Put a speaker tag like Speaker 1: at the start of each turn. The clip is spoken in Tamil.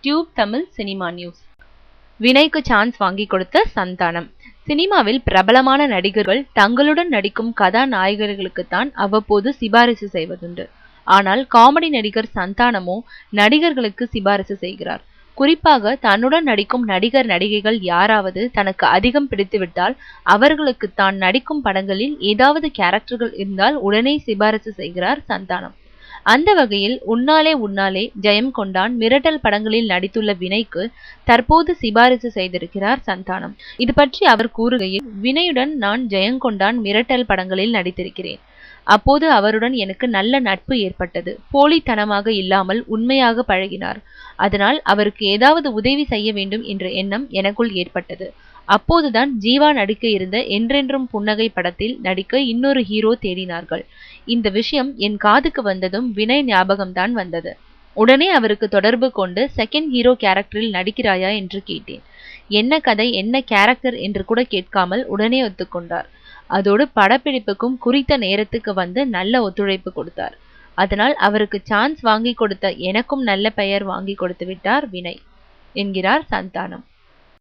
Speaker 1: Tube Tamil cinema news. வினய்க்கு சான்ஸ் வாங்கி கொடுத்த சந்தானம். சினிமாவில் பிரபலமான நடிகர்கள் தங்களுடன் நடிக்கும் கதாநாயகர்களுக்குத்தான் அவ்வப்போது சிபாரிசு செய்வதுண்டு. ஆனால் காமெடி நடிகர் சந்தானமோ நடிகர்களுக்கு சிபாரிசு செய்கிறார். குறிப்பாக தன்னுடன் நடிக்கும் நடிகர் நடிகைகள் யாராவது தனக்கு அதிகம் பிடித்துவிட்டால் அவர்களுக்கு தான் நடிக்கும் படங்களில் ஏதாவது கேரக்டர்கள் இருந்தால் உடனே சிபாரிசு செய்கிறார் சந்தானம். அந்த வகையில் உன்னாலே உன்னாலே, ஜெயம் கொண்டான், மிரட்டல் படங்களில் நடித்துள்ள வினய்க்கு தற்போது சிபாரிசு செய்திருக்கிறார் சந்தானம். இது பற்றி அவர் கூறுகையில், வினயுடன் நான் ஜெயங்கொண்டான், மிரட்டல் படங்களில் நடித்திருக்கிறேன். அப்போது அவருடன் எனக்கு நல்ல நட்பு ஏற்பட்டது. போலித்தனமாக இல்லாமல் உண்மையாக பழகினார். அதனால் அவருக்கு ஏதாவது உதவி செய்ய வேண்டும் என்ற எண்ணம் எனக்குள் ஏற்பட்டது. அப்போதுதான் ஜீவா நடிக்க இருந்த என்றென்றும் புன்னகை படத்தில் நடிக்க இன்னொரு ஹீரோ தேடினார்கள். இந்த விஷயம் என் காதுக்கு வந்ததும் வினய் ஞாபகம்தான் வந்தது. உடனே அவருக்கு தொடர்பு கொண்டு செகண்ட் ஹீரோ கேரக்டரில் நடிக்கிறாயா என்று கேட்டேன். என்ன கதை, என்ன கேரக்டர் என்று கூட கேட்காமல் உடனே ஒத்துக்கொண்டார். அதோடு படப்பிடிப்புக்கும் குறித்த நேரத்துக்கு வந்து நல்ல ஒத்துழைப்பு கொடுத்தார். அதனால் அவருக்கு சான்ஸ் வாங்கி கொடுத்த எனக்கும் நல்ல பெயர் வாங்கி கொடுத்து விட்டார் வினய் என்கிறார் சந்தானம்.